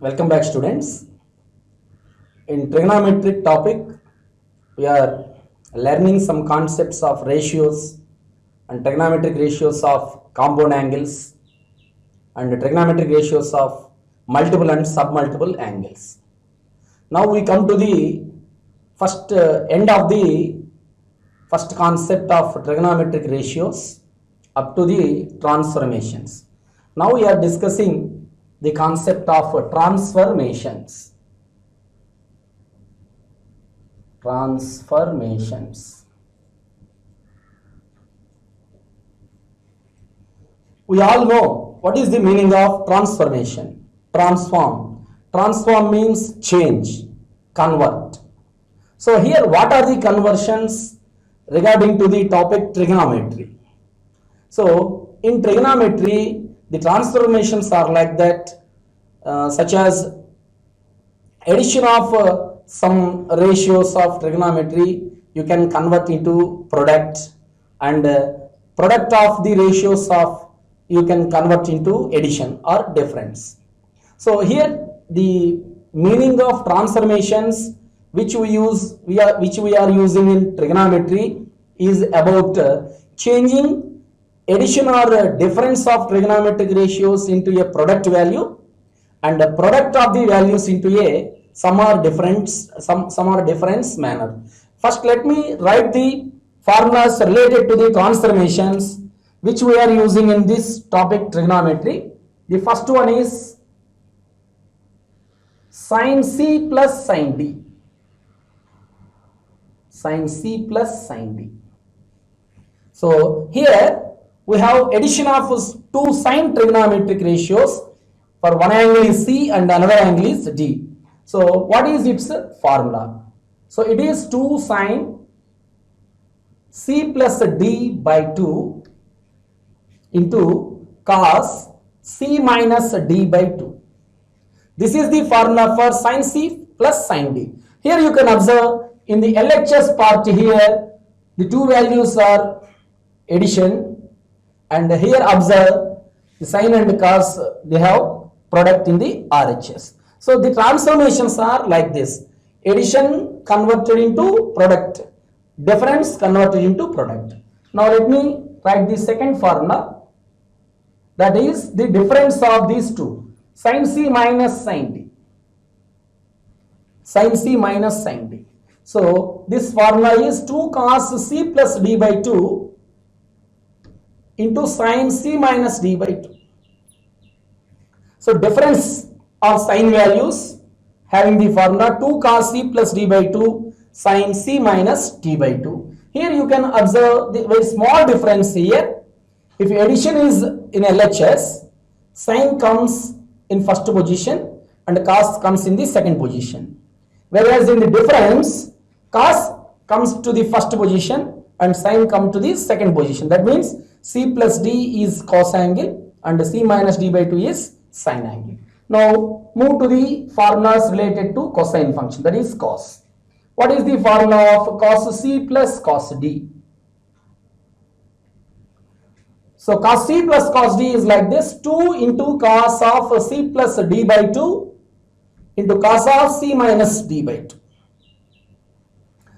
Welcome back, students. In trigonometric topic, we are learning some concepts of ratios and trigonometric ratios of compound angles and trigonometric ratios of multiple and submultiple angles. Now we come to the first end of the first concept of trigonometric ratios up to the transformations. Now we are discussing the concept of transformations. We all know what is the meaning of transformation. Transform means change, convert. So here what are the conversions regarding to the topic trigonometry? So in trigonometry, the transformations are like that, such as addition of some ratios of trigonometry you can convert into product, and product of the ratios of you can convert into addition or difference. So here the meaning of transformations which we are using in trigonometry is about changing addition or difference of trigonometric ratios into a product value, and the product of the values into a some are difference manner. First, let me write the formulas related to the transformations which we are using in this topic trigonometry. The first one is sin C plus sin D. Sin C plus sin D. So here we have addition of two sine trigonometric ratios. For one angle is C and another angle is D. So what is its formula? So it is 2 sine C plus D by 2 into cos C minus D by 2. This is the formula for sin C plus sin D. Here you can observe in the LHS part here the two values are addition, and here observe the sine and cos they have product in the RHS. So the transformations are like this: addition converted into product, difference converted into product. Now let me write the second formula, that is the difference of these two, sin C minus sin D. Sin C minus sin D. So this formula is 2 cos C plus D by 2 into sin C minus D by 2. So difference of sin values having the formula 2 cos C plus D by 2 sin C minus D by 2. Here you can observe the very small difference here. If addition is in LHS, sin comes in first position and cos comes in the second position. Whereas in the difference, cos comes to the first position and sin comes to the second position. That means C plus D is cos angle and C minus D by 2 is sin angle. Now move to the formulas related to cosine function, that is cos. What is the formula of cos C plus cos D? So cos C plus cos D is like this: 2 into cos of C plus D by 2 into cos of C minus D by 2.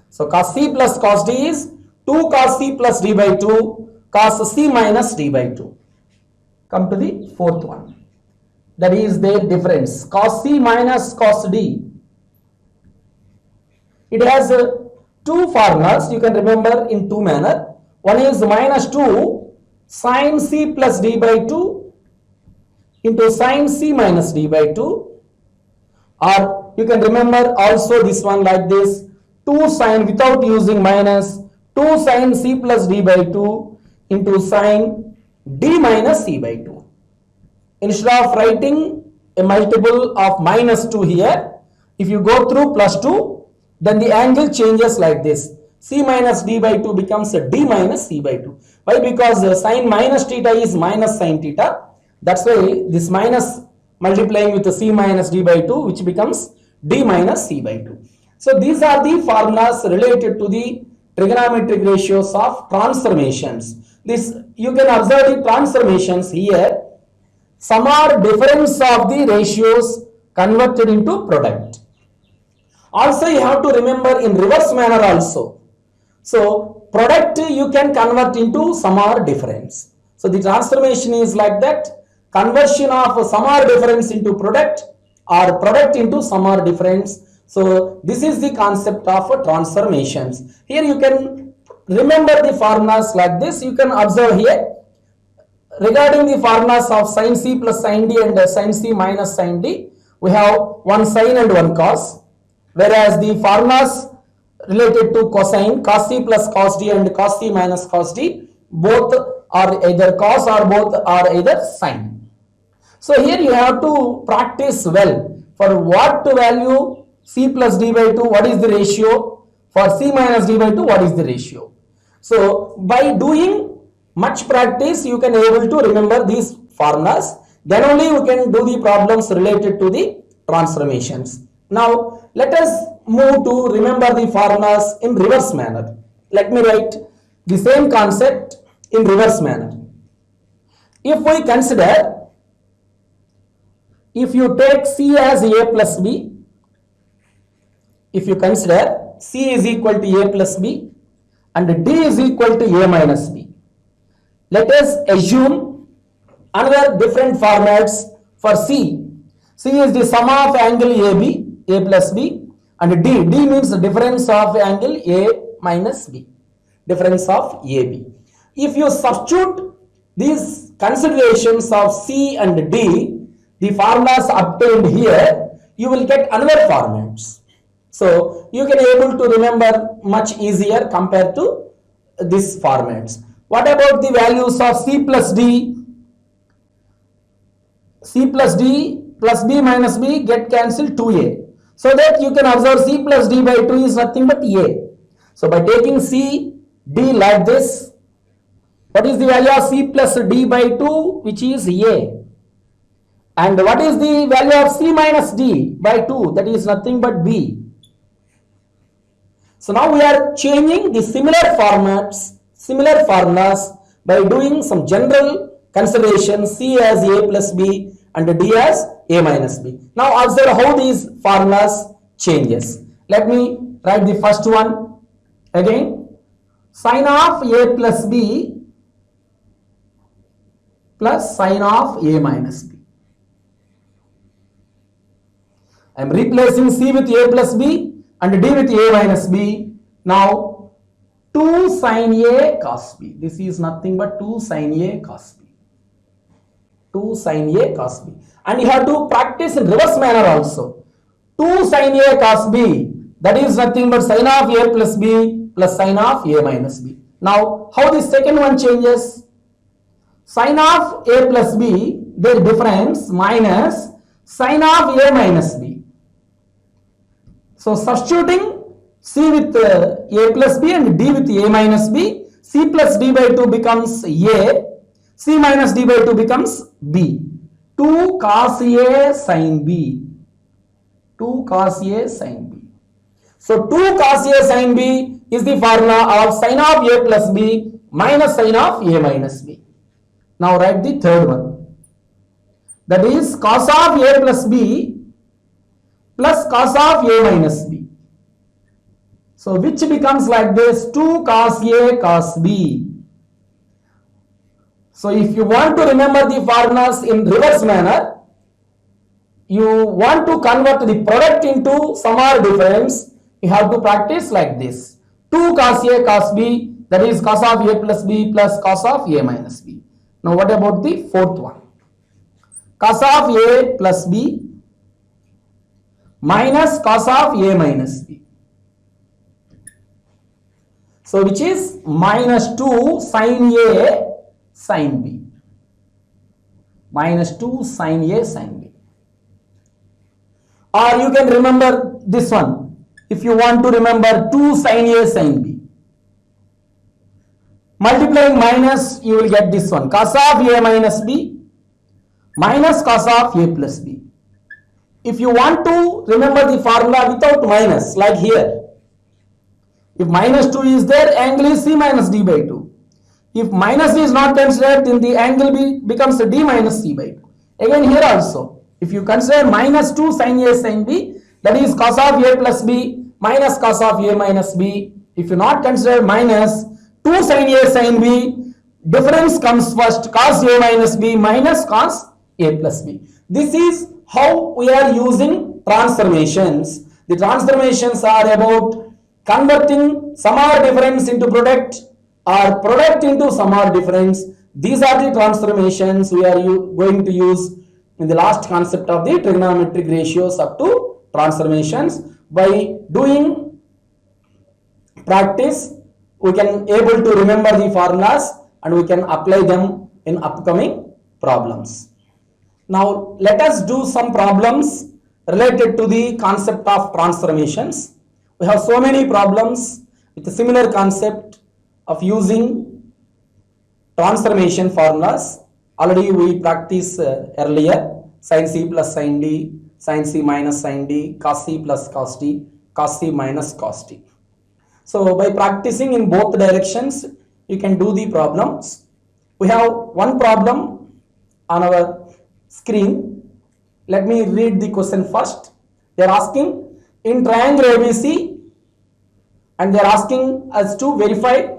So cos C plus cos D is 2 cos C plus D by 2 cos C minus D by 2. Come to the fourth one, that is their difference, cos C minus cos D. It has two formulas you can remember in two manner. One is minus 2 sin C plus D by 2 into sin C minus D by 2, or you can remember also this one like this: 2 sin without using minus 2 sin C plus D by 2 into sin D minus C by 2. Instead of writing a multiple of minus 2 here, if you go through plus 2, then the angle changes like this: C minus D by 2 becomes D minus C by 2. Why? Because sin minus theta is minus sin theta. That's why this minus multiplying with the C minus D by 2, which becomes D minus C by 2. So these are the formulas related to the trigonometric ratios of transformations. This you can observe the transformations here. Some are difference of the ratios converted into product. Also you have to remember in reverse manner also. So product you can convert into sum or difference. So the transformation is like that, conversion of sum or difference into product or product into sum or difference. So this is the concept of transformations. Here you can remember the formulas like this. You can observe here regarding the formulas of sin C plus sin D and sin C minus sin D. We have one sin and one cos, whereas the formulas related to cosine, cos C plus cos D and cos C minus cos D, both are either cos or both are either sine. So here you have to practice well. For what value C plus D by 2, what is the ratio? For C minus D by 2, what is the ratio? So by doing much practice, you can able to remember these formulas. Then only you can do the problems related to the transformations. Now let us move to remember the formulas in reverse manner. Let me write the same concept in reverse manner. If we consider, if you take C as A plus B, if you consider C is equal to A plus B and D is equal to A minus B, let us assume another different formats for C. C is the sum of angle AB, A plus B, and D means the difference of angle A minus B, difference of AB. If you substitute these considerations of C and D, the formulas obtained here, you will get another formats. So you can able to remember much easier compared to these formats. What about the values of C plus D? C plus D plus B minus B get cancelled 2A. So that you can observe C plus D by 2 is nothing but A. So by taking C, D like this, what is the value of C plus D by 2, which is A? And what is the value of C minus D by 2? That is nothing but B. So now we are changing the similar formats, similar formulas by doing some general consideration, C as A plus B and D as A minus B. Now observe how these formulas changes. Let me write the first one again. Sin of A plus B plus sin of A minus B. I am replacing C with A plus B and D with A minus B. Now 2 sin A cos B. This is nothing but 2 sin A cos B. 2 sin A cos B. And you have to practice in reverse manner also. 2 sin A cos B, that is nothing but sin of A plus B plus sin of A minus B. Now how the second one changes? Sin of A plus B, their difference, minus sin of A minus B. So substituting C with A plus B and D with A minus B, C plus D by 2 becomes A, C minus D by 2 becomes B. 2 cos A sin B. 2 cos A sin B. So 2 cos A sin B is the formula of sin of A plus B minus sin of A minus B. Now write the third one. That is cos of A plus B plus cos of A minus B. So which becomes like this, 2 cos A cos B. So if you want to remember the formulas in reverse manner, you want to convert the product into sum or difference, you have to practice like this. 2 cos A cos B, that is cos of A plus B plus cos of A minus B. Now what about the fourth one? Cos of A plus B minus cos of A minus B. So which is minus 2 sin A sin B. Minus 2 sin A sin B. Or you can remember this one. If you want to remember 2 sin A sin B. Multiplying minus, you will get this one. Cos of A minus B minus cos of A plus B. If you want to remember the formula without minus, like here. If minus 2 is there, angle is C minus D by 2. If minus is not considered, then the angle becomes D minus C by 2. Again here also, If you consider minus 2 sin A sin B, that is cos of A plus B minus cos of A minus B. If you not consider minus 2 sin A sin B, difference comes first, cos A minus B minus cos A plus B. This is how we are using transformations. The transformations are about converting sum or difference into product or product into sum or difference. These are the transformations we are going to use in the last concept of the trigonometric ratios up to transformations. By doing practice, we can able to remember the formulas and we can apply them in upcoming problems. Now let us do some problems related to the concept of transformations. We have so many problems with a similar concept of using transformation formulas. Already we practiced earlier, sin C plus sin D, sin C minus sin D, cos C plus cos D, cos C minus cos D. So by practicing in both directions, you can do the problems. We have one problem on our screen. Let me read the question first. They are asking in triangle ABC and they are asking us to verify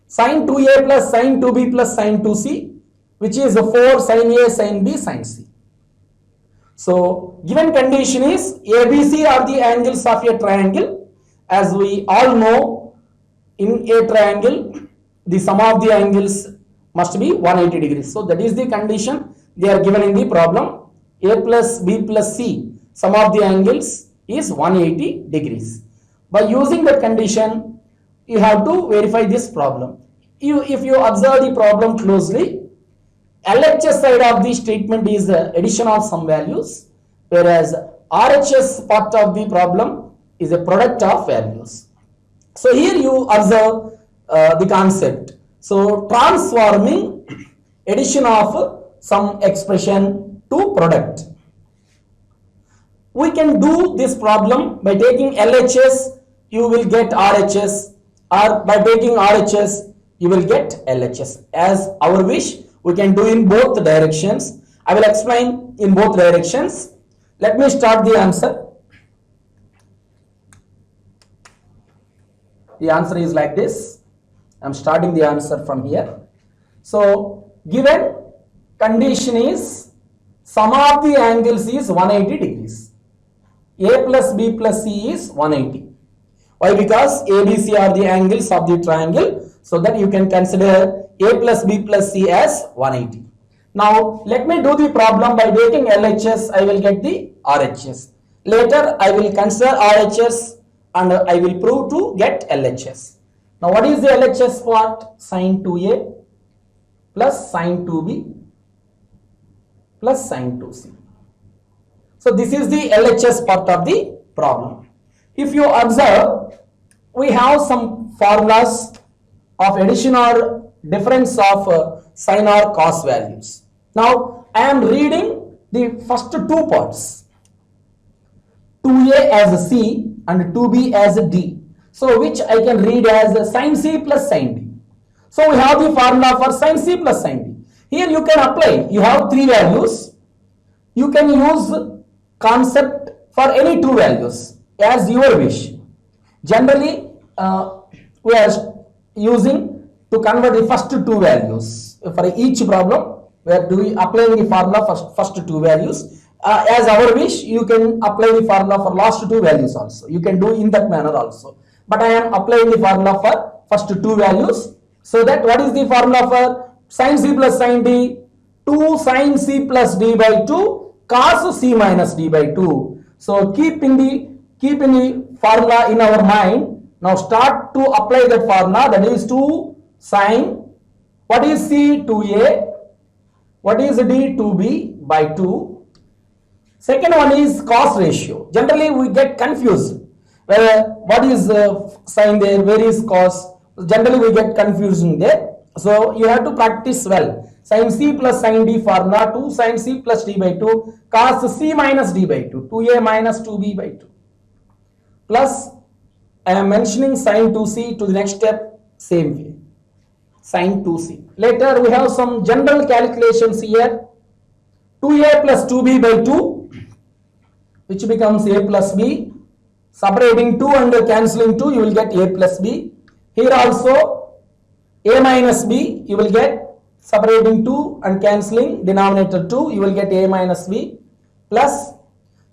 sin 2A plus sin 2B plus sin 2C, which is 4 sin A sin B sin C. So given condition is ABC are the angles of a triangle. As we all know, in a triangle the sum of the angles must be 180 degrees. So that is the condition they are given in the problem. A plus B plus C, sum of the angles is 180 degrees. By using that condition, you have to verify this problem. If you observe the problem closely, LHS side of the statement is the addition of some values, whereas RHS part of the problem is a product of values. So here you observe the concept. So transforming addition of some expression to product. We can do this problem by taking LHS, you will get RHS, or by taking RHS, you will get LHS. As our wish, we can do in both directions. I will explain in both directions. Let me start the answer. The answer is like this. I am starting the answer from here. So given condition is sum of the angles is 180 degrees. A plus B plus C is 180. Why? Because ABC are the angles of the triangle, so that you can consider A plus B plus C as 180. Now let me do the problem by taking LHS. I will get the RHS. Later I will consider RHS and I will prove to get LHS. Now what is the LHS part? Sin 2A plus sin 2B plus sin 2C. So this is the LHS part of the problem. If you observe, we have some formulas of addition or difference of sin or cos values. Now I am reading the first two parts, 2A as C and 2B as D. So which I can read as sin C plus sin D. So we have the formula for sin C plus sin D. Here you can apply, you have three values. You can use concept for any two values as your wish. Generally, we are using to convert the first two values. For each problem, we are applying the formula for first two values. As our wish, you can apply the formula for last two values also. You can do in that manner also. But I am applying the formula for first two values. So that what is the formula for sin C plus sin D? 2 sin C plus D by 2 cos C minus D by 2. So keep in the formula in our mind. Now start to apply that formula, that is 2 sin, what is C? 2A, what is D? 2B by 2. Second one is cos ratio. Generally we get confused whether what is sin there, where is cos. Generally we get confusing there. So you have to practice well. Sin C plus sin D formula, 2 sin C plus D by 2 cos C minus D by 2, 2A minus 2B by 2. Plus I am mentioning sin 2C to the next step, same way, sin 2C. Later we have some general calculations here, 2A plus 2B by 2 which becomes a plus b. Separating 2 and cancelling 2, you will get a plus b. Here also a minus b, you will get separating 2 and cancelling denominator 2, you will get a minus b, plus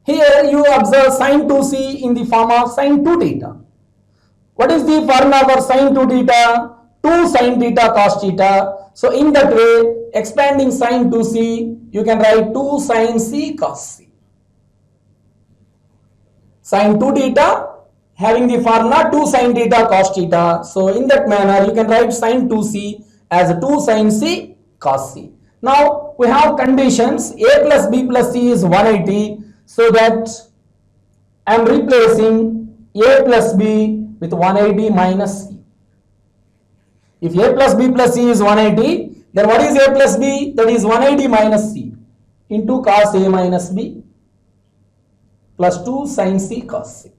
here you observe sine 2c in the form of sine 2 theta. What is the formula for sine 2 theta? 2 sine theta cos theta. So in that way, expanding sine 2c, you can write 2 sine c cos c. Sine 2 theta having the formula 2 sine theta cos theta. So in that manner, you can write sine 2c as 2 sine c cos c. Now we have conditions. A plus b plus c is 180. So that I am replacing a plus b with 180 minus c. If a plus b plus c is 180, then what is a plus b? That is 180 minus c into cos a minus b plus 2 sin c cos c.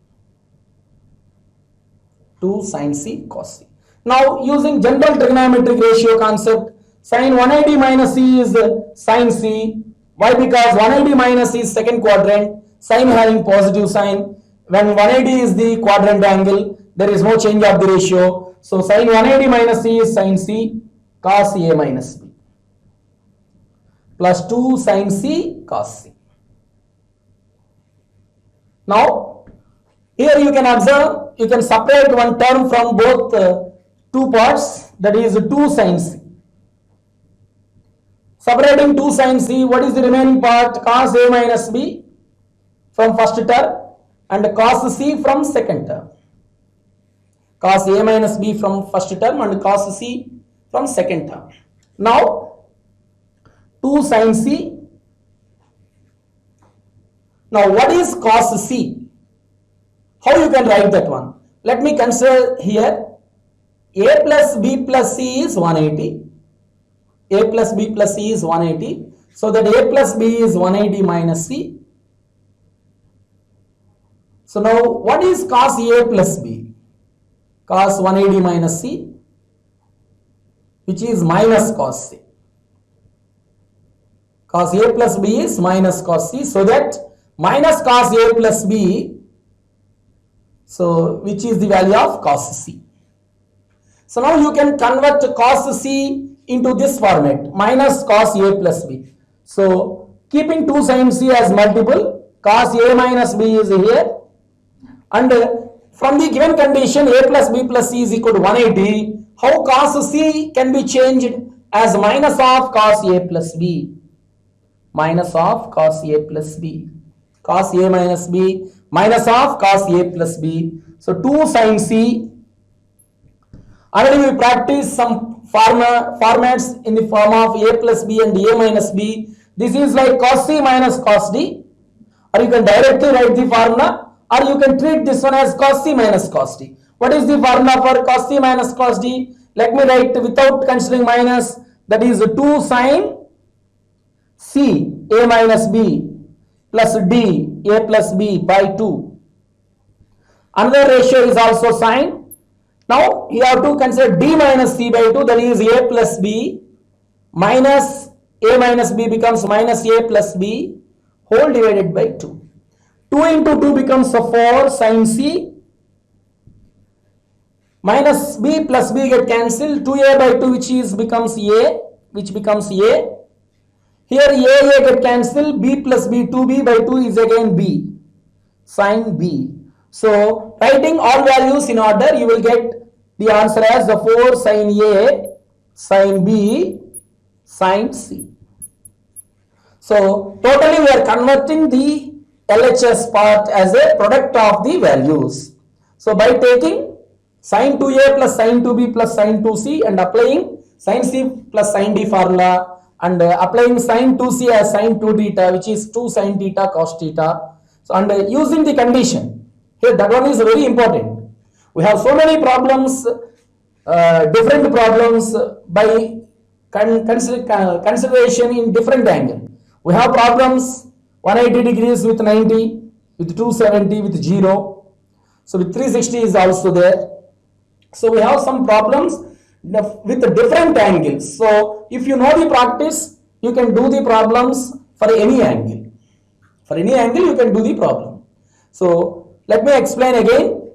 2 sin c cos c. Now using general trigonometric ratio concept, sin 180 minus c is sin c. Why? Because 180 minus is second quadrant, sin having positive sign. When 180 is the quadrant angle, there is no change of the ratio. So sin 180 minus c is sin c cos a minus b plus 2 sin c cos c. Now here you can observe, you can separate one term from both two parts, that is 2 sin c. Separating 2 sin c, what is the remaining part? Cos a minus b from first term and cos c from second term. Cos a minus b from first term and cos c from second term. Now 2 sin c. Now what is cos c? How you can write that one? Let me consider here a plus b plus c is 180. A plus b plus c is 180. So that a plus b is 180 minus c. So now what is cos a plus b? Cos 180 minus c, which is minus cos c. Cos a plus b is minus cos c. So that minus cos a plus b, so which is the value of cos c. So now you can convert cos c into this format, minus cos a plus b. So keeping 2 sin c as multiple, cos a minus b is here, and from the given condition a plus b plus c is equal to 180, how cos c can be changed as minus of cos a plus b, minus of cos a plus b, cos a minus b minus of cos a plus b. So 2 sin c. Already we practiced some formats in the form of a plus b and a minus b. This is like cos c minus cos d, or you can directly write the formula, or you can treat this one as cos c minus cos d. What is the formula for cos c minus cos d? Let me write without considering minus, that is 2 sin c a minus b plus d a plus b by 2. Another ratio is also sin. Now you have to consider d minus c by 2, that is a plus b minus a minus b becomes minus a plus b whole divided by 2. 2 into 2 becomes 4 sin c minus b plus b get cancelled, 2a by 2 becomes a. Here a get cancelled, b plus b, 2b by 2 is again b, sin b. So writing all values in order, you will get the answer as the 4 sin a, sin b, sin c. So totally we are converting the LHS part as a product of the values. So by taking sin 2a plus sin 2b plus sin 2c and applying sin c plus sin d formula and applying sin 2c as sin 2 theta, which is 2 sin theta cos theta. So and using the condition, here that one is very important. We have so many problems, different problems by consideration in different angle. We have problems 180 degrees with 90, with 270, with 0. So with 360 is also there. So we have some problems with different angles. So if you know the practice, you can do the problems for any angle. For any angle you can do the problem. So let me explain again.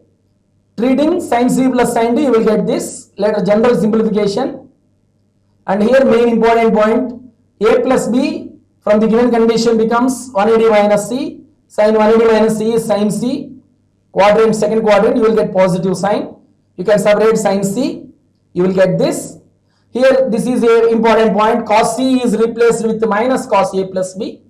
Treating sin C plus sin D, you will get this. Let a general simplification. And here main important point, A plus B from the given condition becomes 180 minus C. Sin 180 minus C is sin C. Quadrant, second quadrant, you will get positive sign. You can separate sin C. You will get this. Here, this is a important point. Cos C is replaced with minus cos A plus B.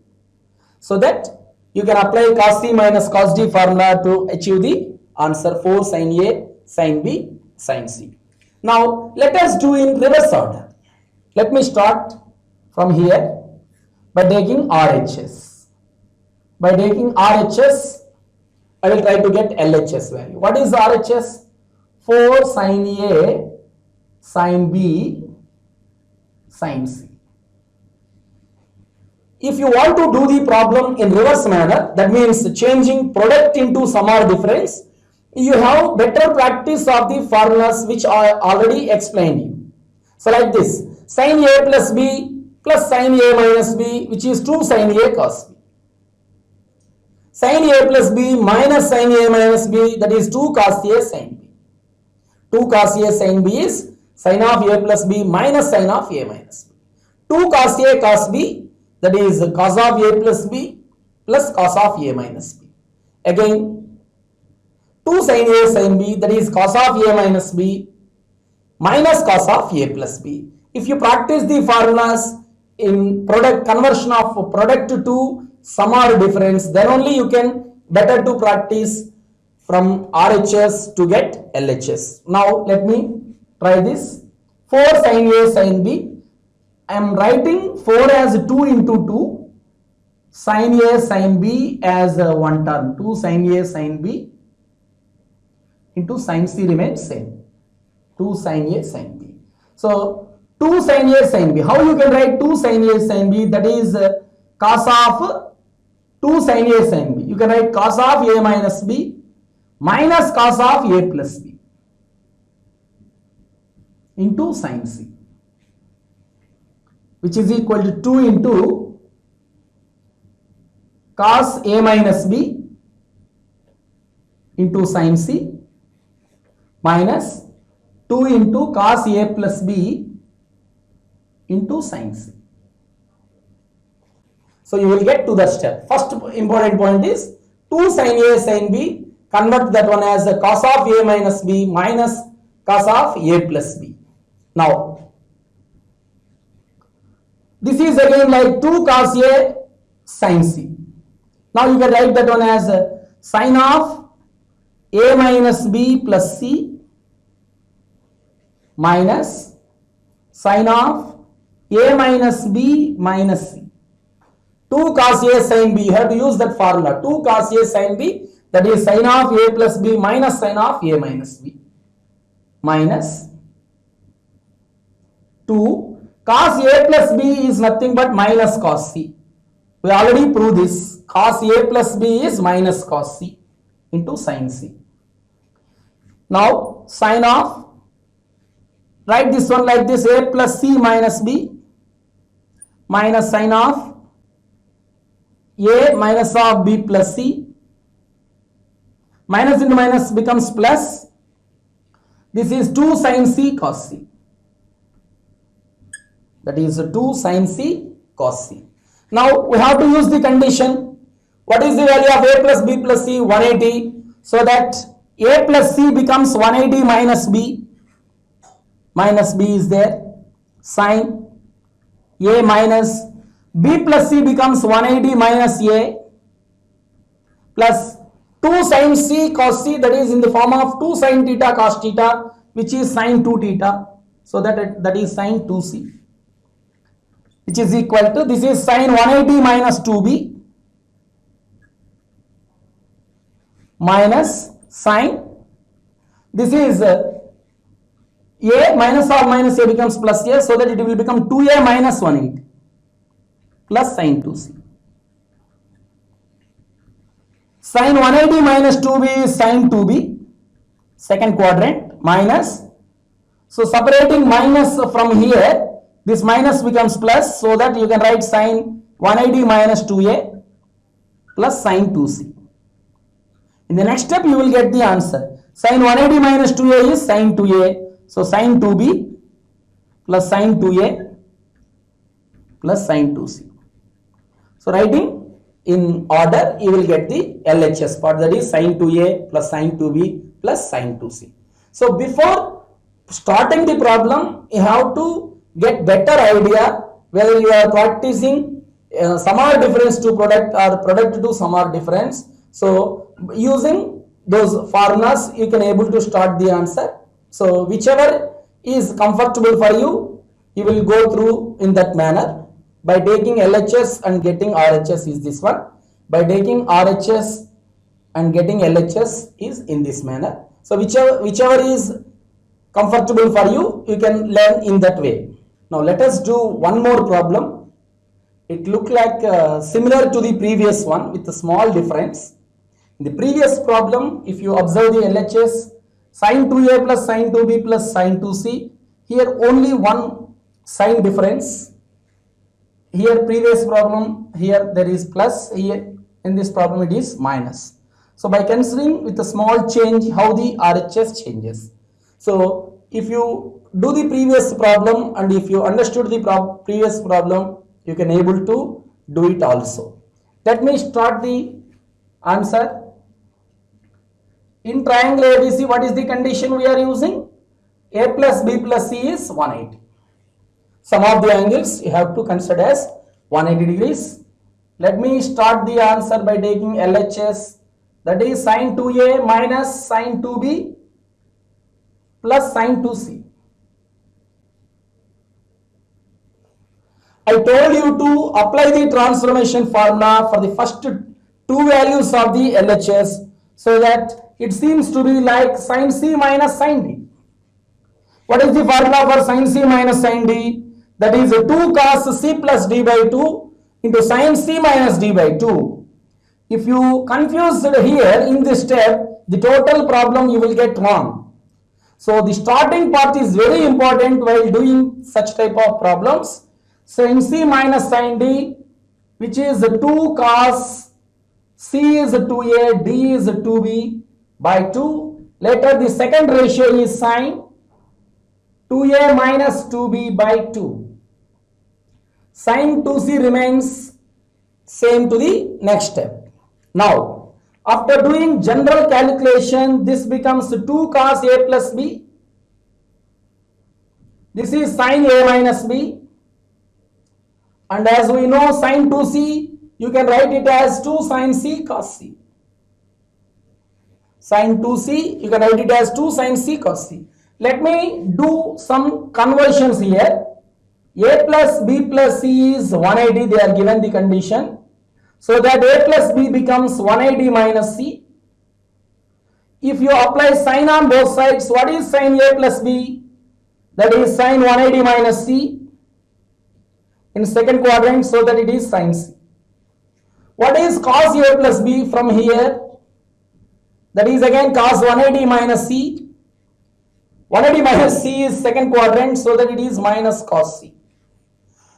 So that you can apply cos C minus cos D formula to achieve the answer 4 sin A, sin B, sin C. Now, let us do in reverse order. Let me start from here by taking RHS. By taking RHS, I will try to get LHS value. What is RHS? 4 sin A, sin B, sin C. If you want to do the problem in reverse manner, that means changing product into sum or difference, you have better practice of the formulas which I already explained you. So like this, sin A plus B plus sin A minus B, which is 2 sin A cos B. Sin A plus B minus sin A minus B, that is 2 cos A sin B. 2 cos A sin B is sin of A plus B minus sin of A minus B. 2 cos A cos B, that is cos of A plus B plus cos of A minus B. Again, 2 sin A sin B, that is cos of A minus B minus cos of A plus B. If you practice the formulas in product conversion of product to sum or difference, then only you can better to practice from RHS to get LHS. Now let me try this. 4 sin A sin B. I am writing 4 as 2 into 2. Sin A sin B as one term. 2 sin A sin B into sin C remains same. 2 sin A sin B. So 2 sin A sin B. How you can write 2 sin A sin B? That is cos of 2 sin A sin B. You can write cos of A minus B minus cos of A plus B into sin C, which is equal to 2 into cos A minus B into sin C minus 2 into cos A plus B into sin C. So you will get to the step. First important point is 2 sin A sin B, convert that one as a cos of A minus B minus cos of A plus B. Now, this is again like 2 cos A sin C. Now you can write that one as sin of A minus B plus C minus sin of A minus B minus C. 2 cos A sin B, you have to use that formula. 2 cos A sin B, that is sin of A plus B minus sin of A minus B minus 2 cos A plus B is nothing but minus cos C. We already proved this. Cos A plus B is minus cos C into sin C. Now sin of, write this one like this, A plus C minus B minus sin of A minus of B plus C. Minus into minus becomes plus. This is 2 sin C cos C. That is 2 sin C cos C. Now we have to use the condition. What is the value of A plus B plus C? 180. So that A plus C becomes 180 minus B. Minus B is there. Sin A minus B plus C becomes 180 minus A plus 2 sin C cos C, that is in the form of 2 sin theta cos theta, which is sin 2 theta. So that is sin 2C, which is equal to, this is sin 180 minus 2B minus sin, this is A minus or minus A becomes plus A, so that it will become 2A minus 180 plus sin 2C. Sin 180 minus 2B is sin 2B, second quadrant, minus. So separating minus from here, this minus becomes plus, so that you can write sin 180 minus 2A plus sine 2c. In the next step, you will get the answer. Sine 180 minus 2a is sine 2a. So sine 2b plus sine 2a plus sine 2c. So writing in order, you will get the LHS part, that is sine 2a plus sine 2b plus sine 2c. So before starting the problem, you have to get better idea whether you are practicing sum or difference to product or product to sum or difference. So using those formulas, you can able to start the answer. So whichever is comfortable for you, you will go through in that manner. By taking LHS and getting RHS is this one. By taking RHS and getting LHS is in this manner. So whichever is comfortable for you, you can learn in that way. Now let us do one more problem. It look like similar to the previous one with a small difference. In the previous problem, if you observe the LHS, sine 2a plus sine 2b plus sine 2c, here only one sign difference. Here previous problem, here there is plus, here in this problem it is minus. So by considering with a small change how the RHS changes. So if you do the previous problem and if you understood the previous problem, you can able to do it also. Let me start the answer. In triangle ABC, what is the condition we are using? A plus B plus C is 180. Sum of the angles you have to consider as 180 degrees. Let me start the answer by taking LHS, that is sine 2a minus sine 2b plus sine 2c. I told you to apply the transformation formula for the first two values of the LHS so that it seems to be like sine c minus sine d. What is the formula for sine c minus sine d? That is 2 cos c plus d by 2 into sine c minus d by 2. If you confused here in this step, the total problem you will get wrong. So the starting part is very important while doing such type of problems. Sine c minus sine d, which is 2 cos c is 2a, d is 2b by 2. Later the second ratio is sine 2a minus 2b by 2. Sine 2c remains same to the next step. Now, after doing general calculation, this becomes 2 cos a plus b. This is sine a minus b. And as we know, sine 2c, you can write it as 2 sine c cos c. Sine 2c, you can write it as 2 sine c cos c. Let me do some conversions here. A plus b plus c is 180, they are given the condition. So that a plus b becomes 180 minus c. If you apply sine on both sides, what is sine a plus b? That is sine 180 minus c in second quadrant, so that it is sine c. What is cos a plus b from here? That is again cos 180 minus c. 180 minus c is second quadrant, so that it is minus cos c.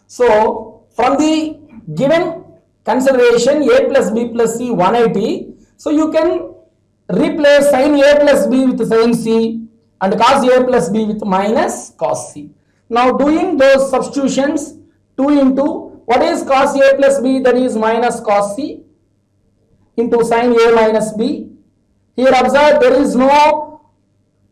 So from the given consideration a plus b plus c 180, so you can replace sin a plus b with sin c and cos a plus b with minus cos c. Now doing those substitutions, 2 into what is cos a plus b, that is minus cos c into sin a minus b. Here observe there is no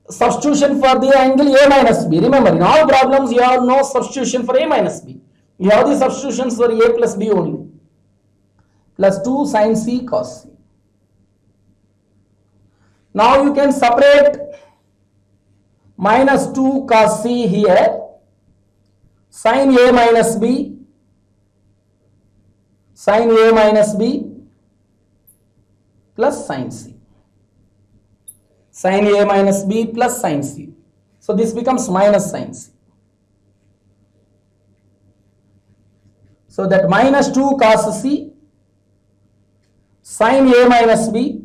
substitution for the angle a minus b. Remember, in all problems you have no substitution for a minus b. You have the substitutions for a plus b only. Plus 2 sin c cos c. Now you can separate minus 2 cos c here. Sin a minus b. Sin a minus b plus sin c. Sin a minus b plus sin c. So this becomes minus sin c. So that minus 2 cos c sin a minus b,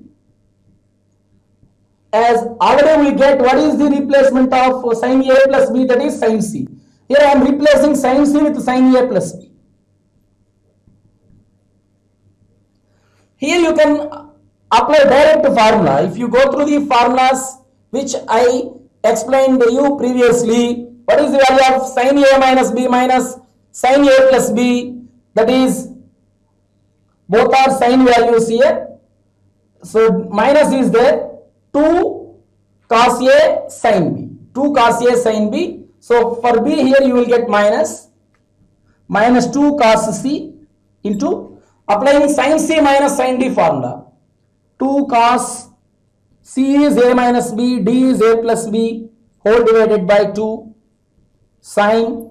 as already we get what is the replacement of sin a plus b, that is sin c. Here I am replacing sin c with sin a plus b. Here you can apply direct formula. If you go through the formulas which I explained to you previously, what is the value of sin A minus B minus sin A plus B? That is, both are sin values here. So minus is there, 2 cos A sin B, 2 cos A sin B. So for B here you will get minus 2 cos C into applying sin C minus sin D formula. 2 cos C is A minus B, D is A plus B whole divided by 2 sin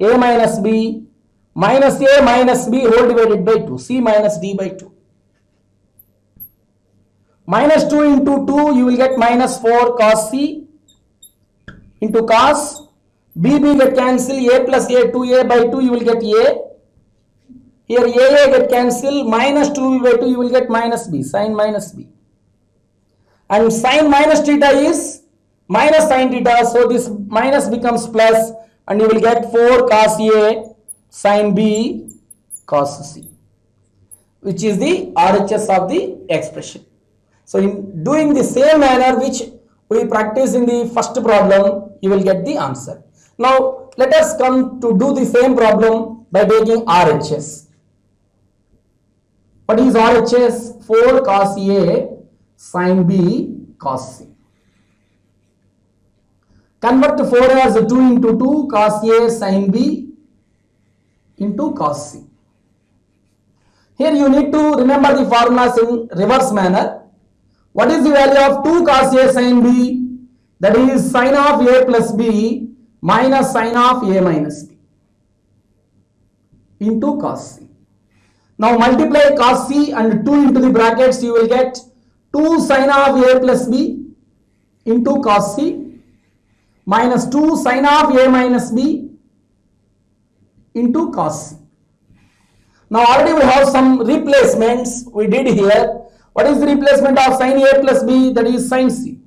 A minus B minus A minus B whole divided by 2, C minus D by 2. Minus 2 into 2 you will get minus 4 cos C into cos B get cancel, A plus A, 2A by 2 you will get A. Here A get cancel, minus 2 by 2 you will get minus B, sin minus B. And sin minus theta is minus sin theta, so this minus becomes plus and you will get 4 cos A sin B cos C, which is the RHS of the expression. So in doing the same manner which we practice in the first problem, you will get the answer. Now let us come to do the same problem by taking RHS. What is RHS? 4 cos A sin B cos C. Convert 4 as 2 into 2 cos A sin B into cos C. Here you need to remember the formulas in reverse manner. What is the value of 2 cos A sin B? That is sin of A plus B minus sin of A minus B into cos C. Now multiply cos C and 2 into the brackets, you will get 2 sin of A plus B into cos C minus 2 sin of A minus B into cos C. Now already we have some replacements we did here. What is the replacement of sin A plus B? That is sin C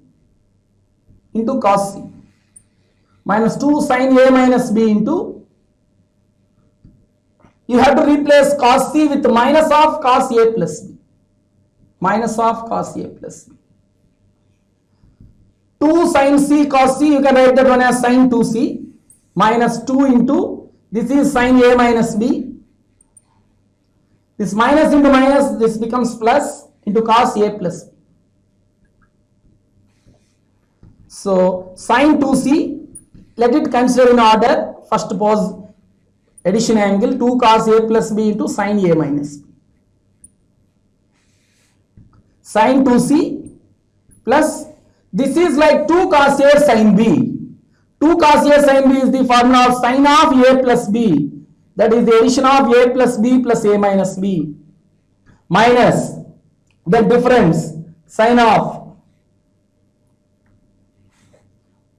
into cos C minus 2 sin A minus B into, you have to replace cos C with minus of cos A plus B, minus of cos A plus B. 2 sin C cos C, you can write that one as sin 2C minus 2 into, this is sin A minus B, this minus into minus, this becomes plus into cos A plus B. So sin 2C, let it consider in order. First pose addition angle, 2 cos A plus B into sin A minus B. Sin 2C plus, this is like 2 cos A sin B. 2 cos A sin B is the formula of sin of A plus B. That is the addition of A plus B plus A minus B minus the difference, sin of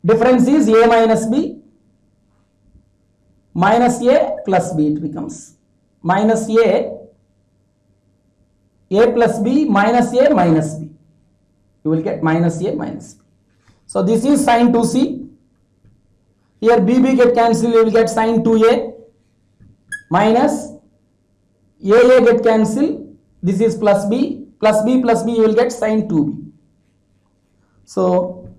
difference is A minus B minus A plus B, it becomes minus A plus B minus A minus B, you will get minus A minus B. So this is sin 2C, here B get cancelled, you will get sin 2A minus A get cancelled, this is plus B plus B plus B, you will get sin 2B. So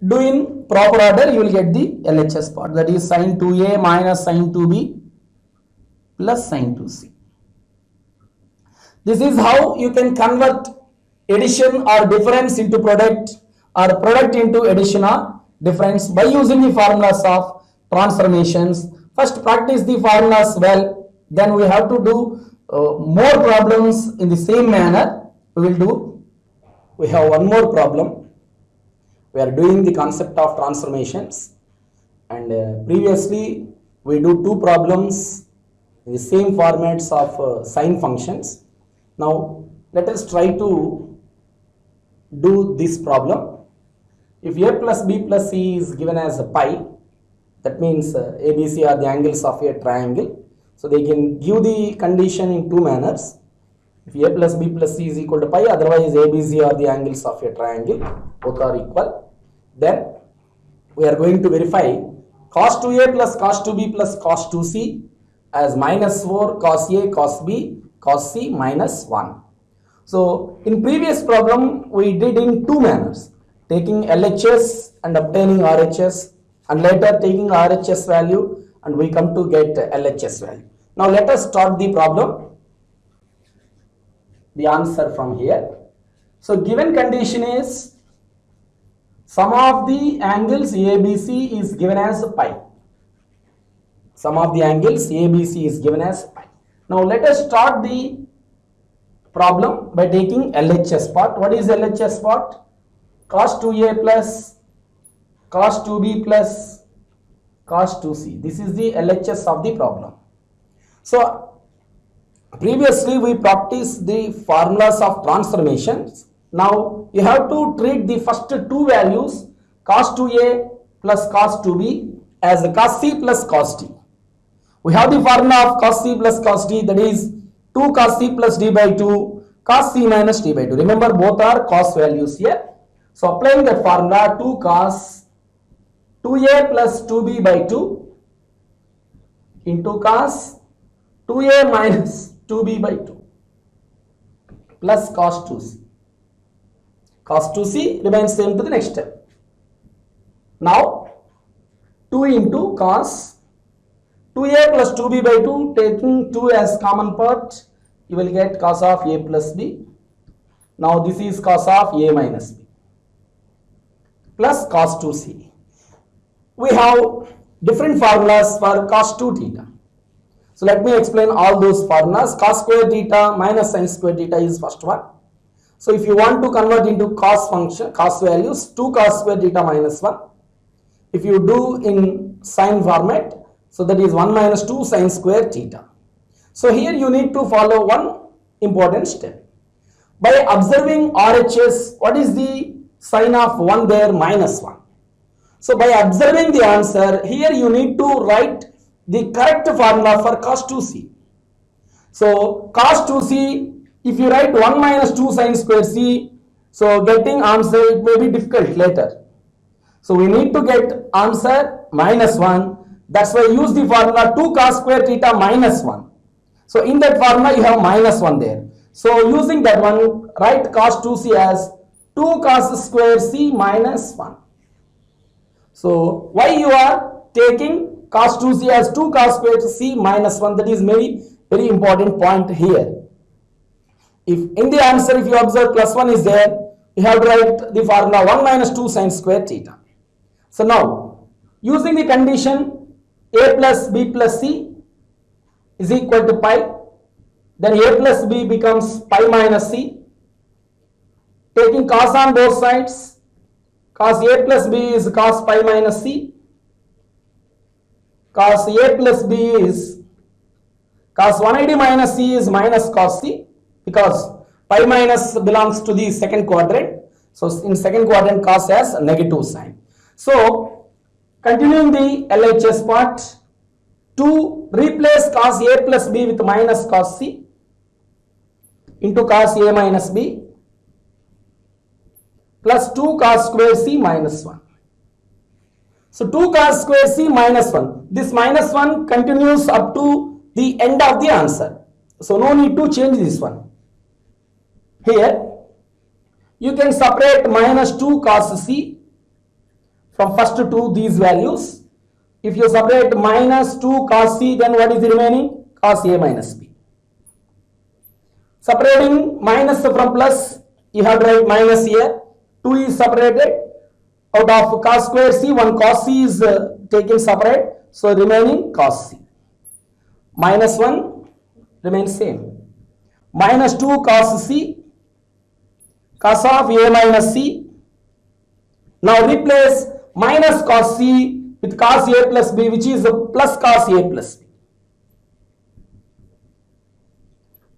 do in proper order, you will get the LHS part, that is sin 2A minus sin 2B plus sin 2C. This is how you can convert addition or difference into product, or product into addition or difference by using the formulas of transformations. First practice the formulas well, then we have to do more problems in the same manner. We have one more problem. We are doing the concept of transformations, and previously we do 2 problems in the same formats of sine functions. Now let us try to do this problem. If A plus B plus C is given as a pi, that means ABC are the angles of a triangle. So they can give the condition in 2 manners. If A plus B plus C is equal to pi, otherwise ABC are the angles of a triangle, both are equal. Then we are going to verify cos 2A plus cos 2B plus cos 2C as minus 4 cos A cos B cos C minus 1. So in previous problem we did in two manners, taking LHS and obtaining RHS, and later taking RHS value and we come to get LHS value. Now let us start the problem, the answer from here. So given condition is sum of the angles ABC is given as pi. Sum of the angles ABC is given as pi. Now let us start the problem by taking LHS part. What is LHS part? Cos 2a plus cos 2b plus cos 2c. This is the LHS of the problem. So previously we practiced the formulas of transformations. Now you have to treat the first two values cos 2a plus cos 2b as cos c plus cos d. We have the formula of cos c plus cos d, that is 2 cos c plus d by 2 cos c minus d by 2. Remember both are cos values here. So applying that formula, 2 cos 2a plus 2b by 2 into cos 2a minus 2b by 2 plus cos 2c. Cos 2c remains same to the next step. Now 2 into cos 2a plus 2b by 2, taking 2 as common part, you will get cos of a plus b. Now this is cos of a minus b plus cos 2c. We have different formulas for cos 2 theta. So let me explain all those formulas. Cos square theta minus sin square theta is first one. So if you want to convert into cos function, cos values, 2 cos square theta minus 1. If you do in sin format, so that is 1 minus 2 sin square theta. So here you need to follow one important step. By observing RHS, what is the sign of 1 there? Minus 1. So by observing the answer, here you need to write the correct formula for cos 2c. So cos 2c, if you write 1 minus 2 sin square c, so getting answer it may be difficult later. So we need to get answer minus 1. That's why use the formula 2 cos square theta minus 1. So in that formula you have minus 1 there. So using that one, write cos 2c as 2 cos square c minus 1. So why you are taking cos 2c as 2 cos square c minus 1? That is very important point here. If in the answer if you observe plus 1 is there, you have to write the formula 1 minus 2 sin square theta. So now using the condition a plus b plus c is equal to pi, then a plus b becomes pi minus c. Taking cos on both sides, cos a plus b is cos pi minus c. Cos a plus b is cos 180 minus c is minus cos c, because pi minus belongs to the second quadrant. So in second quadrant cos has a negative sign. So continuing the LHS part, to replace cos a plus b with minus cos c into cos a minus b plus 2 cos square c minus 1. So 2 cos square c minus 1. This minus 1 continues up to the end of the answer. So no need to change this one. Here you can separate minus 2 cos c from first to these values. If you separate minus 2 cos c, then what is the remaining? Cos a minus b. Separating minus from plus, you have to write minus here. 2 is separated. Out of cos square c, 1 cos c is taken separate. So remaining cos c. Minus 1 remains same. Minus 2 cos c, cos of a minus c. Now replace minus cos c with cos a plus b, which is plus cos a plus b.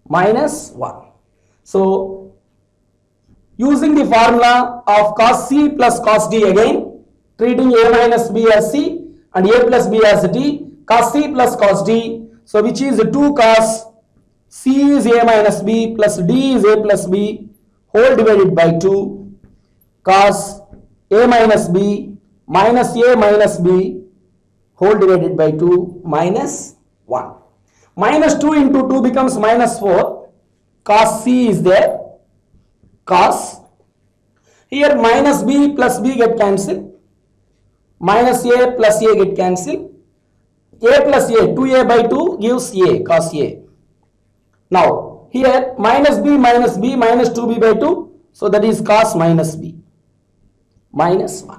Minus 1. So using the formula of cos c plus cos d again, treating a minus b as c and a plus b as d, cos c plus cos d, so which is 2 cos c is a minus b plus d is a plus b whole divided by 2 cos a minus b minus a minus b whole divided by 2 minus 1. Minus 2 into 2 becomes minus 4. Cos C is there. Cos. Here minus B plus B get cancelled. Minus A plus A get cancelled. A plus A, 2A by 2 gives A, cos A. Now, here minus B minus 2B by 2. So, that is cos minus B. Minus 1.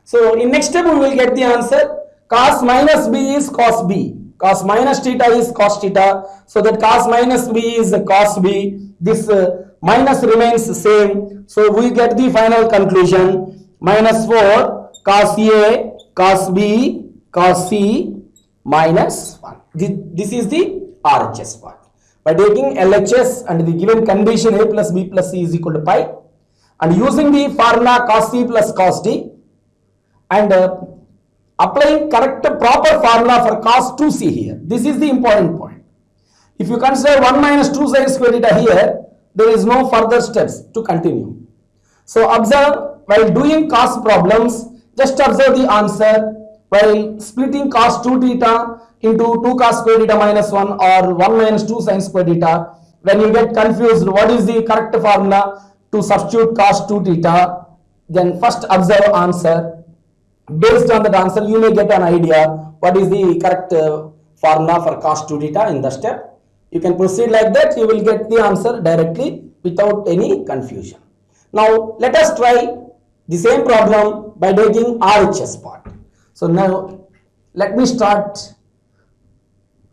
So, in next step we will get the answer. Cos minus B is cos B. Cos minus theta is cos theta. So, that cos minus B is cos B. This minus remains the same. So, we get the final conclusion. Minus 4 cos A, cos B, cos C, minus 1. This is the RHS part. By taking LHS and the given condition A plus B plus C is equal to pi, and using the formula cos C plus cos D, and applying correct proper formula for cos 2C here. This is the important point. If you consider 1 minus 2 sin square theta here, there is no further steps to continue. So observe, while doing cos problems, just observe the answer. While splitting cos 2 theta into 2 cos square theta minus 1 or 1 minus 2 sin square theta, when you get confused what is the correct formula to substitute cos 2 theta, then first observe answer. Based on that answer, you may get an idea what is the correct formula for cos 2 theta in the step. You can proceed like that, you will get the answer directly without any confusion. Now, let us try the same problem by taking RHS part. So, now let me start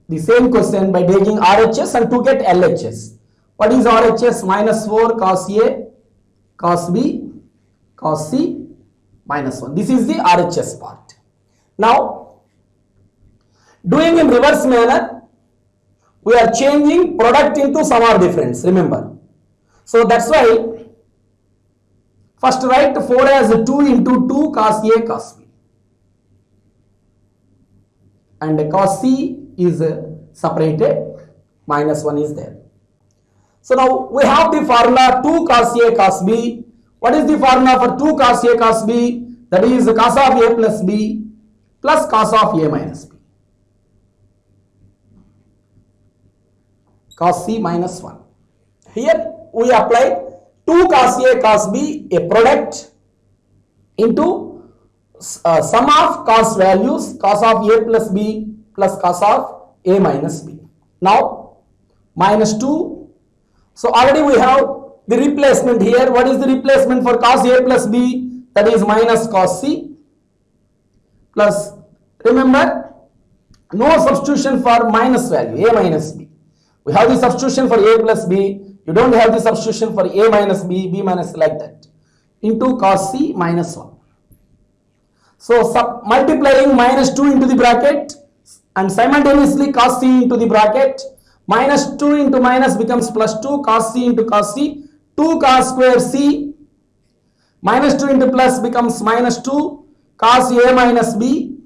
the same question by taking RHS and to get LHS. What is RHS? Minus 4 cos A, cos B, cos C, minus 1. This is the RHS part. Now, doing in reverse manner, we are changing product into sum or difference, remember. So, that's why first write 4 as 2 into 2 cos A cos B. And cos C is separated, minus 1 is there. So now we have the formula 2 cos A cos B. What is the formula for 2 cos A cos B? That is cos of A plus B plus cos of A minus B. Cos C minus 1. Here we apply 2 cos A cos B, a product, into sum of cos values, cos of A plus B plus cos of A minus B. Now, minus 2. So, already we have the replacement here. What is the replacement for cos A plus B? That is minus cos C plus, remember, no substitution for minus value, A minus B. We have the substitution for A plus B. You don't have the substitution for A minus B, B minus, like that, into cos C minus 1. So, multiplying minus 2 into the bracket and simultaneously cos C into the bracket, minus 2 into minus becomes plus 2, cos C into cos C, 2 cos square C, minus 2 into plus becomes minus 2, cos A minus B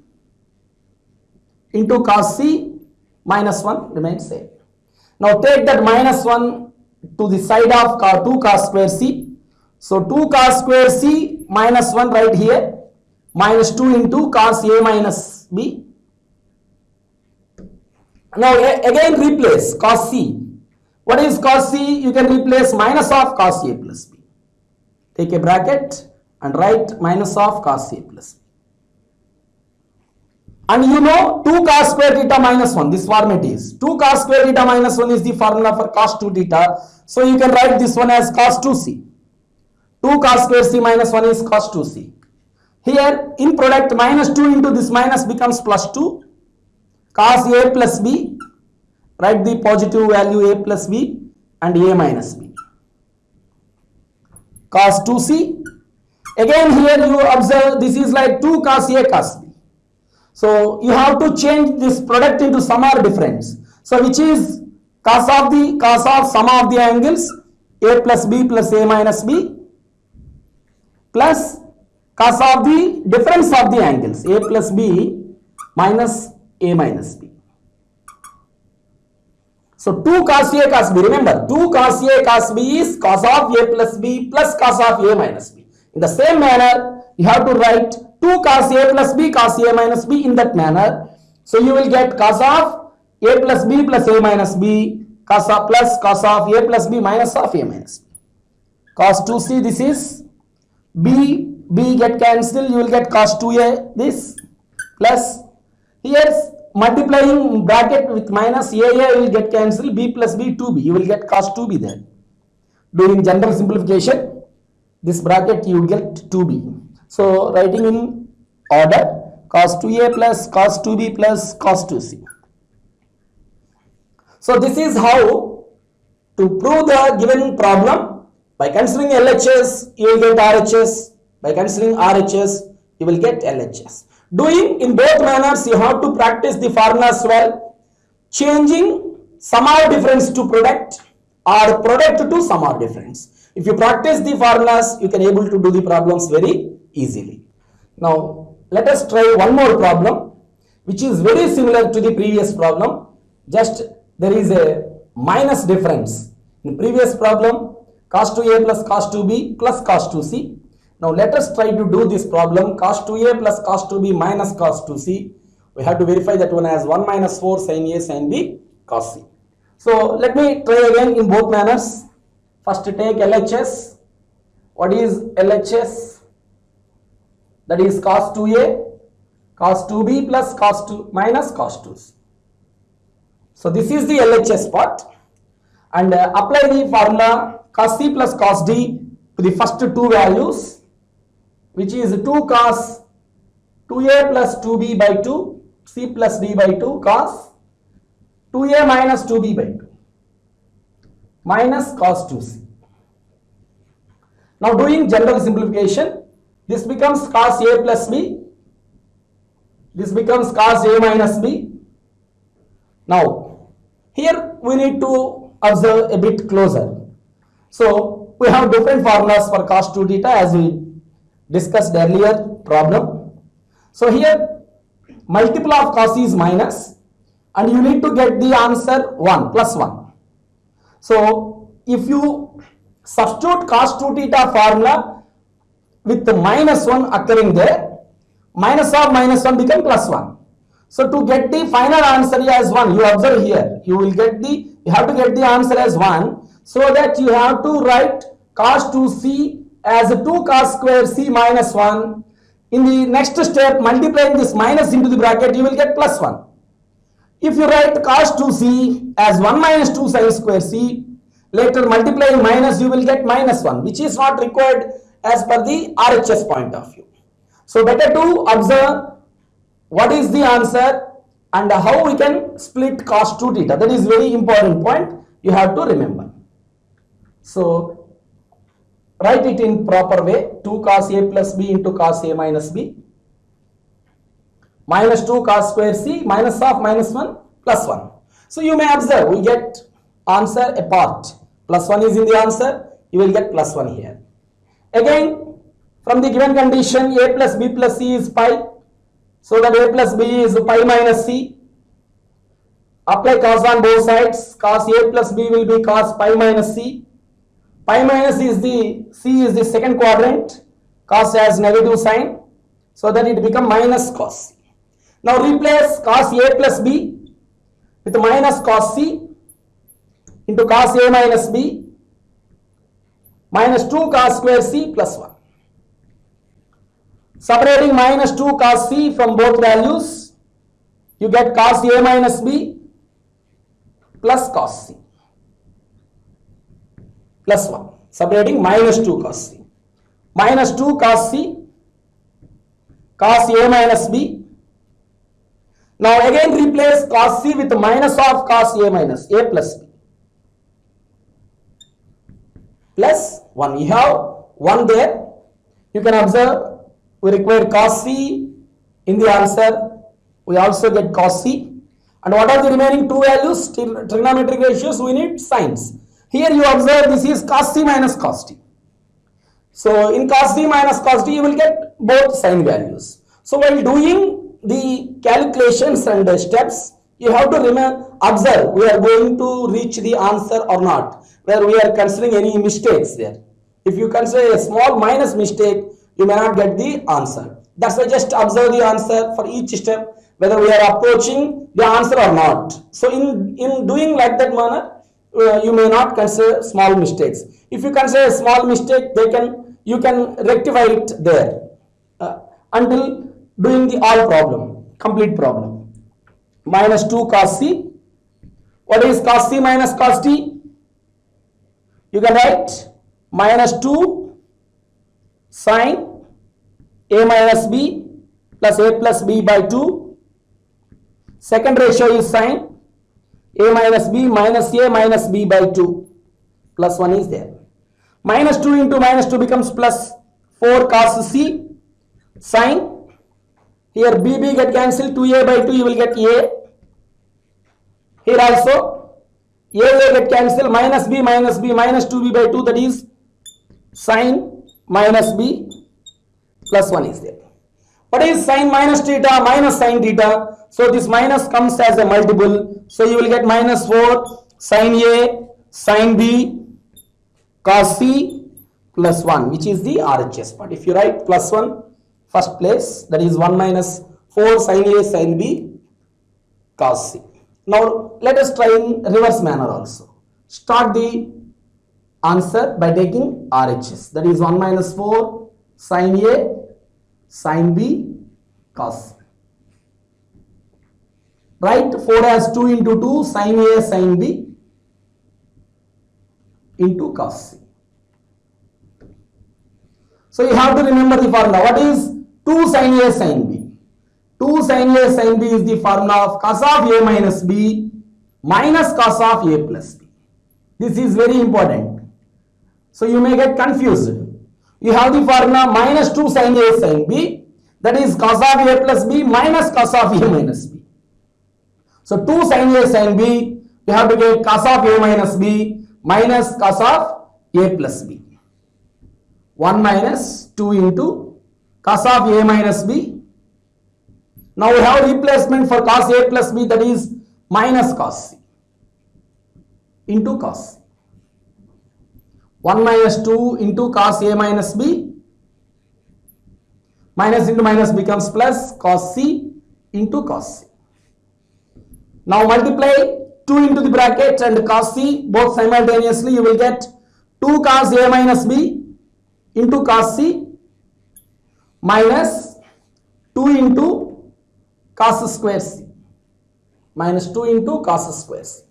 into cos C minus 1 remains same. Now, take that minus 1 to the side of 2 cos square C. So, 2 cos square C minus 1 right here, minus 2 into cos A minus B. Now, again replace cos C. What is cos C? You can replace minus of cos A plus B. Take a bracket and write minus of cos A plus B. And you know 2 cos square theta minus 1, this format is 2 cos square theta minus 1 is the formula for cos 2 theta. So, you can write this one as cos 2C. 2 cos square C minus 1 is cos 2C. Here in product minus 2 into this minus becomes plus 2, cos A plus B, write the positive value A plus B and A minus B. Cos 2C, again here you observe this is like 2 cos A cos B. So you have to change this product into sum or difference. So which is cos of sum of the angles A plus B plus A minus B plus cos of the difference of the angles A plus B minus A minus B. So 2 cos A cos B, remember 2 cos A cos B is cos of A plus B plus cos of A minus B. In the same manner, you have to write 2 cos A plus B cos A minus B in that manner. So you will get cos of a plus b plus a minus b cos of plus cos of a plus b minus of a minus b. Cos 2c, this is b get cancelled, you will get cos 2a this plus here multiplying bracket with minus a will get cancelled, b plus b 2b, you will get cos 2b there. Doing general simplification, this bracket you will get 2b. So writing in order, cos 2a plus cos 2b plus cos 2c. So this is how to prove the given problem. By considering LHS, you will get RHS. By considering RHS, you will get LHS. Doing in both manners, you have to practice the formulas well. Changing sum or difference to product or product to sum or difference. If you practice the formulas, you can able to do the problems very easily. Now, let us try one more problem, which is very similar to the previous problem. Just there is a minus difference. In previous problem, cos 2a plus cos 2b plus cos 2c. Now let us try to do this problem, cos 2a plus cos 2b minus cos 2c. We have to verify that one has 1 minus 4 sin a sin b cos c. So let me try again in both manners. First take LHS. What is LHS? That is cos 2a cos 2b plus cos 2 minus cos 2c. So this is the LHS part, and apply the formula cos c plus cos d to the first two values, which is 2 cos 2a plus 2b by 2 c plus d by 2 cos 2a minus 2b by 2 minus cos 2c. Now doing general simplification, this becomes cos a plus b, this becomes cos a minus b. Now here we need to observe a bit closer. So we have different formulas for cos 2 theta as we discussed earlier problem. So here multiple of cos is minus, and you need to get the answer 1 plus 1. So if you substitute cos 2 theta formula with the minus 1 occurring there, minus of minus 1 become plus 1. So to get the final answer as 1, you observe here, you have to get the answer as 1, so that you have to write cos 2c as 2 cos square c minus 1. In the next step, multiplying this minus into the bracket, you will get plus 1. If you write cos 2c as 1 minus 2 sin square c, later multiplying minus, you will get minus 1, which is not required as per the RHS point of view. So better to observe what is the answer and how we can split cos 2 theta. That is very important point you have to remember. So write it in proper way, 2 cos a plus b into cos a minus b minus 2 cos square c minus of minus 1 plus 1. So you may observe we get answer apart. Plus 1 is in the answer, you will get plus 1 here. Again, from the given condition, a plus b plus c is pi. So that a plus b is pi minus c. Apply cos on both sides. Cos a plus b will be cos pi minus c. Pi minus is c is the second quadrant. Cos has negative sign, so that it become minus cos c. Now replace cos a plus b with minus cos c into cos a minus b minus 2 cos square c plus 1. Separating minus 2 cos c from both values, you get cos a minus b plus cos c plus 1. Separating minus 2 cos c. Minus 2 cos c, cos a minus b. Now again replace cos c with minus of cos a minus a plus b plus 1. You have 1 there. You can observe we require cos c in the answer. We also get cos c. And what are the remaining two values? Trigonometric ratios, we need sines. Here you observe this is cos c minus cos t. So in cos c minus cos t, you will get both sine values. So while doing the calculations and the steps, you have to observe we are going to reach the answer or not, where we are considering any mistakes there. If you consider a small minus mistake, you may not get the answer. That's why just observe the answer for each step whether we are approaching the answer or not. So in doing like that manner, you may not consider small mistakes. If you consider a small mistake, you can rectify it there until doing the all problem, complete problem. Minus 2 cos c. What is cos c minus cos t? You can write minus 2 sine a minus b plus a plus b by 2. Second ratio is sine a minus b minus a minus b by 2. Plus 1 is there. Minus 2 into minus 2 becomes plus 4 cos c sine. Here b get cancelled, 2a by 2 you will get a. Here also a get cancelled, minus b minus 2b by 2, that is sine minus b, plus 1 is there. What is sine minus theta? Minus sine theta. So this minus comes as a multiple. So you will get minus 4 sine a sine b cos c plus 1, which is the RHS part. If you write plus 1 first place, that is 1 minus 4 sine a sine b cos c. Now let us try in reverse manner also. Start the answer by taking RHS, that is 1 minus 4 sine a sine b cos c. Write 4 as 2 into 2 sine a sine b into cos c. So you have to remember the formula. What is 2 sine a sine b? 2 sine a sine b is the formula of cos of a minus b minus cos of a plus b. This is very important. So you may get confused. You have the formula minus 2 sine a sine b, that is cos of a plus b minus cos of a minus b. So 2 sine a sine b, you have to get cos of a minus b minus cos of a plus b. 1 minus 2 into cos of a minus b. Now we have replacement for cos a plus b, that is minus cos c into cos c. 1 minus 2 into cos a minus b. Minus into minus becomes plus cos c into cos c. Now multiply 2 into the bracket and cos c both simultaneously. You will get 2 cos a minus b into cos c minus 2 into cos square c, minus 2 into cos square c.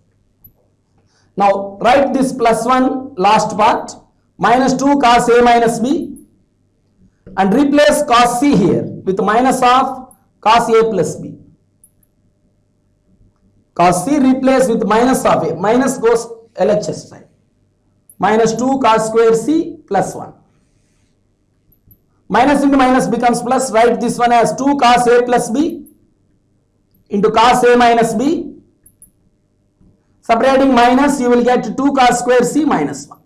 Now write this plus 1 last part, minus 2 cos a minus b, and replace cos c here with minus of cos a plus b. Cos c replaced with minus of a, minus goes LHS side. Minus 2 cos square c plus 1. Minus into minus becomes plus. Write this one as 2 cos a plus b into cos a minus b. Separating minus, you will get 2 cos square c minus 1.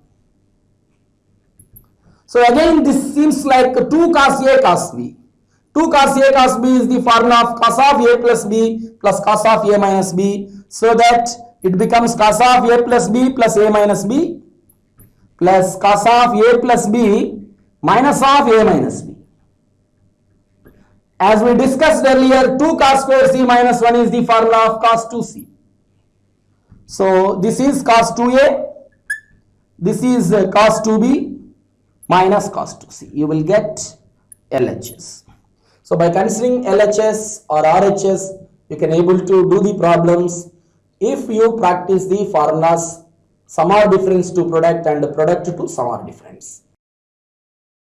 So again this seems like 2 cos a cos b. 2 cos a cos b is the formula of cos of a plus b plus cos of a minus b. So that it becomes cos of a plus b plus a minus b plus cos of a plus b minus of a minus b. As we discussed earlier, 2 cos square c minus 1 is the formula of cos 2c. So this is cos 2a, this is cos 2b minus cos 2c. You will get LHS. So by considering LHS or RHS, you can able to do the problems if you practice the formulas sum or difference to product and product to sum or difference.